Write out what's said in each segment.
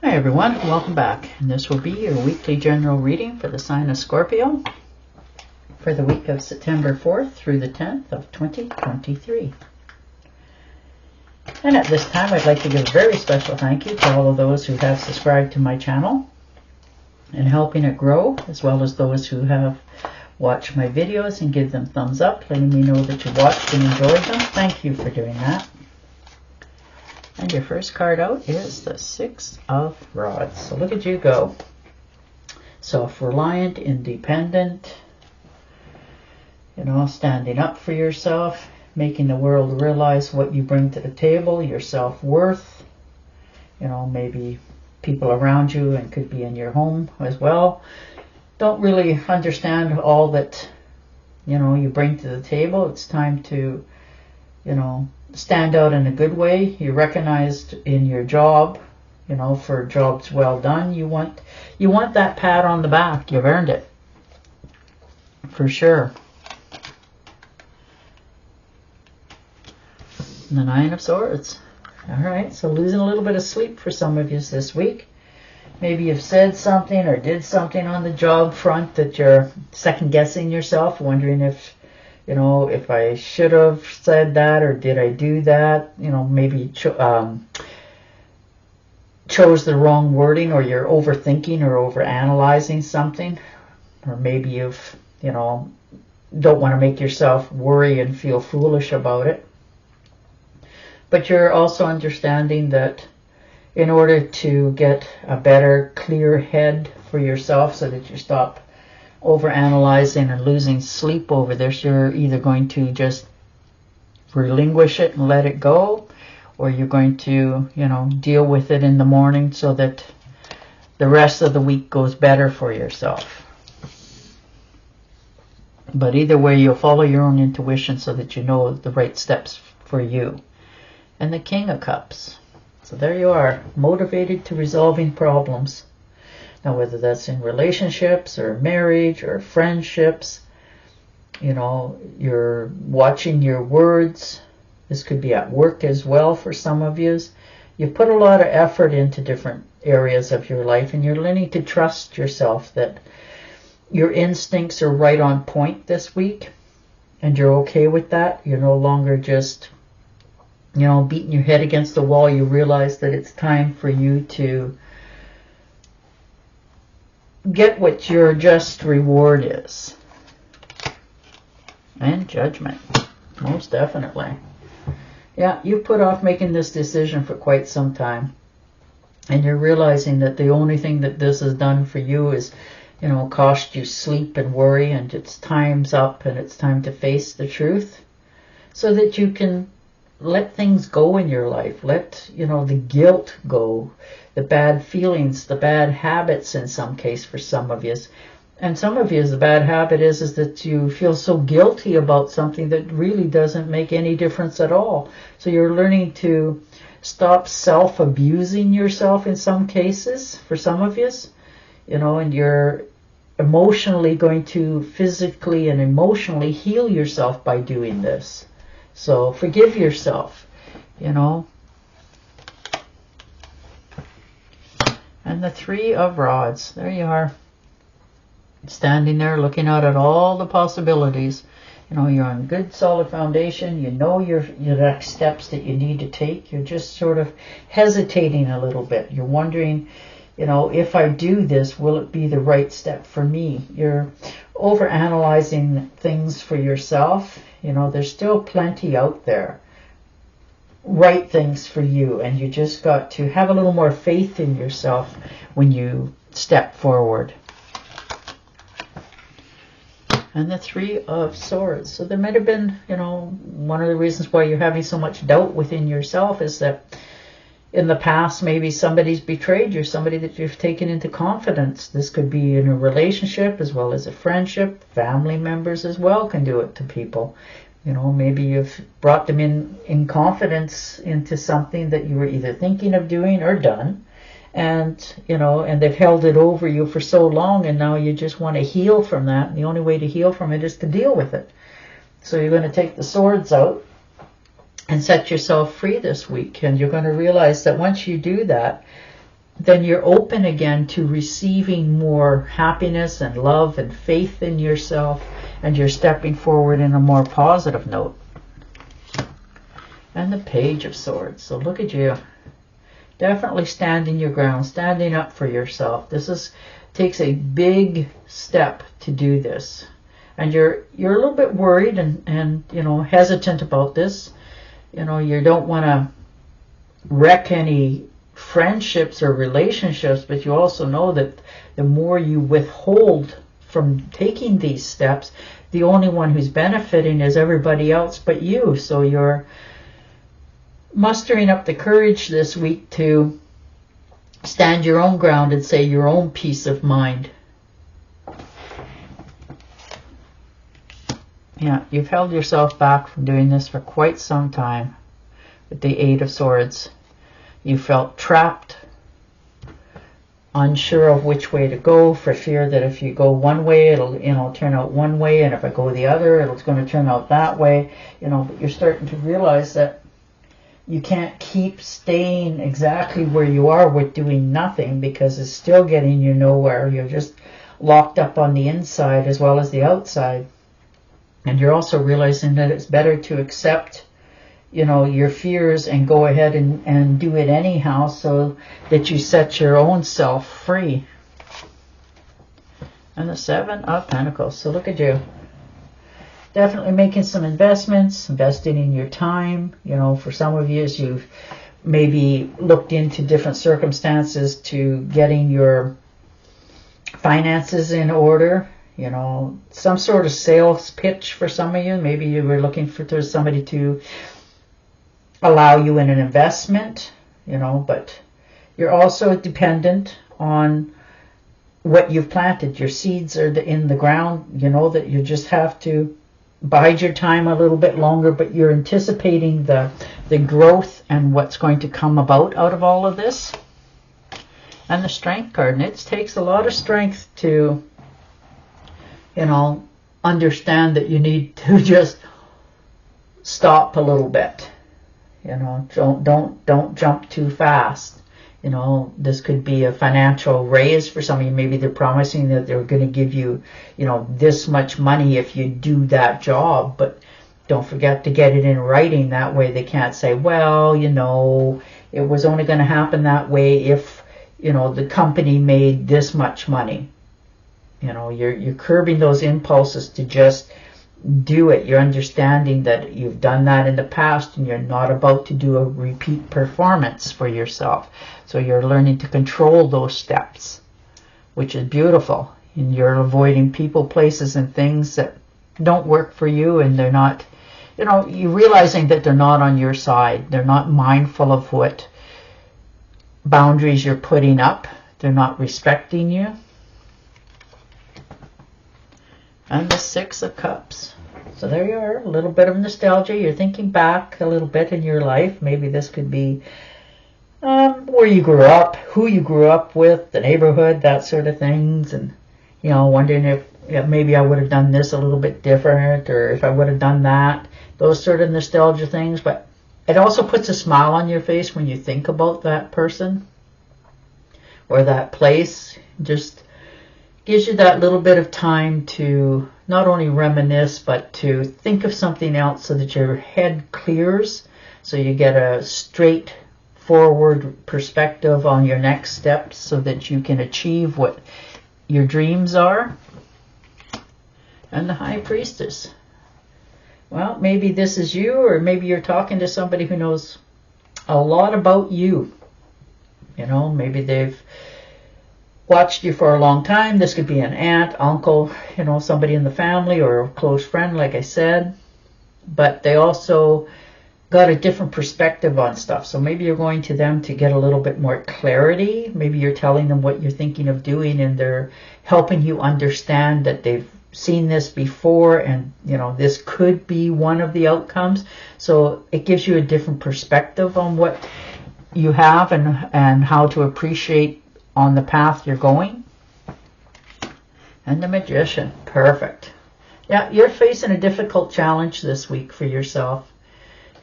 Hi everyone, welcome back. And this will be your weekly general reading for the sign of Scorpio for the week of September 4th through the 10th of 2023. And at this time, I'd like to give a very special thank you to all of those who have subscribed to my channel and helping it grow, as well as those who have watched my videos and give them thumbs up, letting me know that you watched and enjoyed them. Thank you for doing that. And your first card out is the Six of Rods. So look at you go. Self-reliant, independent, standing up for yourself, making the world realize what you bring to the table, your self-worth. Maybe people around you, and could be in your home as well, don't really understand all that, you bring to the table. It's time to, stand out in a good way. You're recognized in your job, for jobs well done. You want that pat on the back. You've earned it, for sure. And the Nine of Swords. All right, so losing a little bit of sleep for some of you this week. Maybe you've said something or did something on the job front that you're second guessing yourself, wondering if I should have said that, or did I do that? Maybe chose the wrong wording, or you're overthinking or overanalyzing something. Or maybe you've, don't want to make yourself worry and feel foolish about it. But you're also understanding that in order to get a better, clear head for yourself, so that you stop overanalyzing and losing sleep over this, you're either going to just relinquish it and let it go, or you're going to, deal with it in the morning so that the rest of the week goes better for yourself. But either way, you'll follow your own intuition so that you know the right steps for you. And the King of Cups. So there you are, motivated to resolving problems. Now, whether that's in relationships or marriage or friendships, you're watching your words. This could be at work as well for some of you. You put a lot of effort into different areas of your life, and you're learning to trust yourself that your instincts are right on point this week, and you're okay with that. You're no longer just, beating your head against the wall. You realize that it's time for you to get what your just reward is. And Judgment, most definitely. Yeah, you put off making this decision for quite some time, and you're realizing that the only thing that this has done for you is, cost you sleep and worry, and it's time's up, and it's time to face the truth so that you can let things go in your life. Let, the guilt go, the bad feelings, the bad habits in some case for some of you. And some of you, the bad habit is that you feel so guilty about something that really doesn't make any difference at all. So you're learning to stop self-abusing yourself in some cases for some of you, and you're emotionally going to physically and emotionally heal yourself by doing this. So forgive yourself, And the Three of Rods. There you are. Standing there looking out at all the possibilities. You're on good solid foundation. You know your next steps that you need to take. You're just sort of hesitating a little bit. You're wondering, if I do this, will it be the right step for me? You're overanalyzing things for yourself. There's still plenty out there. Right things for you, and you just got to have a little more faith in yourself when you step forward. And the Three of Swords. So there might have been, one of the reasons why you're having so much doubt within yourself is that in the past, maybe somebody's betrayed you, somebody that you've taken into confidence. This could be in a relationship as well as a friendship. Family members as well can do it to people. Maybe you've brought them in confidence into something that you were either thinking of doing or done. And, and they've held it over you for so long, and now you just want to heal from that. And the only way to heal from it is to deal with it. So you're going to take the swords out and set yourself free this week. And you're going to realize that once you do that, then you're open again to receiving more happiness and love and faith in yourself, and you're stepping forward in a more positive note. And the Page of Swords. So look at you. Definitely standing your ground, standing up for yourself. This takes a big step to do this. And you're a little bit worried and you know, hesitant about this. You know, you don't want to wreck any friendships or relationships, but you also know that the more you withhold from taking these steps, the only one who's benefiting is everybody else but you. So you're mustering up the courage this week to stand your own ground and say your own peace of mind. Yeah, you've held yourself back from doing this for quite some time with the Eight of Swords. You felt trapped, unsure of which way to go, for fear that if you go one way, it'll, you know, turn out one way, and if I go the other, it's going to turn out that way. You know, but you're starting to realize that you can't keep staying exactly where you are with doing nothing, because it's still getting you nowhere. You're just locked up on the inside as well as the outside. And you're also realizing that it's better to accept, you know, your fears and go ahead and do it anyhow, so that you set your own self free. And the Seven of Pentacles. So look at you. Definitely making some investments, investing in your time. You know, for some of you, as you've maybe looked into different circumstances to getting your finances in order. You know, some sort of sales pitch for some of you. Maybe you were looking for somebody to allow you in an investment, you know, but you're also dependent on what you've planted. Your seeds are in the ground. You know that you just have to bide your time a little bit longer, but you're anticipating the growth and what's going to come about out of all of this. And the Strength card. And it takes a lot of strength to, you know, understand that you need to just stop a little bit. You know, don't jump too fast. You know, this could be a financial raise for some of you. Maybe they're promising that they're going to give you, you know, this much money if you do that job. But don't forget to get it in writing. That way they can't say, well, you know, it was only going to happen that way if, you know, the company made this much money. You know, you're curbing those impulses to just do it. You're understanding that you've done that in the past and you're not about to do a repeat performance for yourself. So you're learning to control those steps, which is beautiful. And you're avoiding people, places, and things that don't work for you, and they're not, you know, you're realizing that they're not on your side. They're not mindful of what boundaries you're putting up. They're not respecting you. And the Six of Cups. So there you are, a little bit of nostalgia. You're thinking back a little bit in your life. Maybe this could be where you grew up, who you grew up with, the neighborhood, that sort of things. And, you know, wondering if maybe I would have done this a little bit different, or if I would have done that. Those sort of nostalgia things. But it also puts a smile on your face when you think about that person or that place. Just gives you that little bit of time to not only reminisce, but to think of something else so that your head clears, so you get a straightforward perspective on your next steps, so that you can achieve what your dreams are. And the High Priestess. Well, maybe this is you, or maybe you're talking to somebody who knows a lot about you. You know, maybe they've watched you for a long time. This could be an aunt, uncle, you know, somebody in the family, or a close friend, like I said. But they also got a different perspective on stuff. So maybe you're going to them to get a little bit more clarity. Maybe you're telling them what you're thinking of doing, and they're helping you understand that they've seen this before, and, you know, this could be one of the outcomes. So it gives you a different perspective on what you have and how to appreciate on the path you're going. And the Magician. Perfect. Yeah, you're facing a difficult challenge this week for yourself.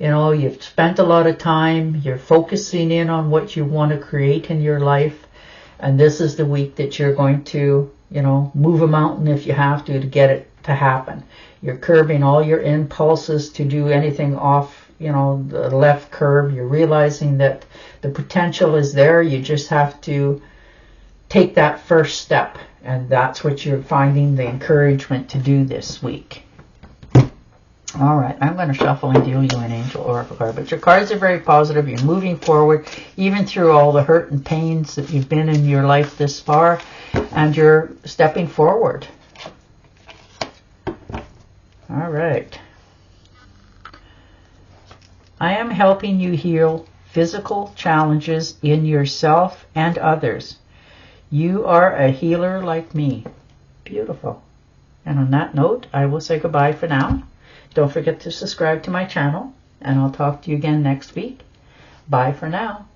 You know, you've spent a lot of time, you're focusing in on what you want to create in your life, and this is the week that you're going to, you know, move a mountain if you have to get it to happen. You're curbing all your impulses to do anything off, you know, the left curb. You're realizing that the potential is there. You just have to take that first step, and that's what you're finding the encouragement to do this week. All right, I'm going to shuffle and deal you an angel oracle card. But your cards are very positive. You're moving forward, even through all the hurt and pains that you've been in your life this far, and you're stepping forward. All right. I am helping you heal physical challenges in yourself and others. You are a healer like me. Beautiful. And on that note, I will say goodbye for now. Don't forget to subscribe to my channel, and I'll talk to you again next week. Bye for now.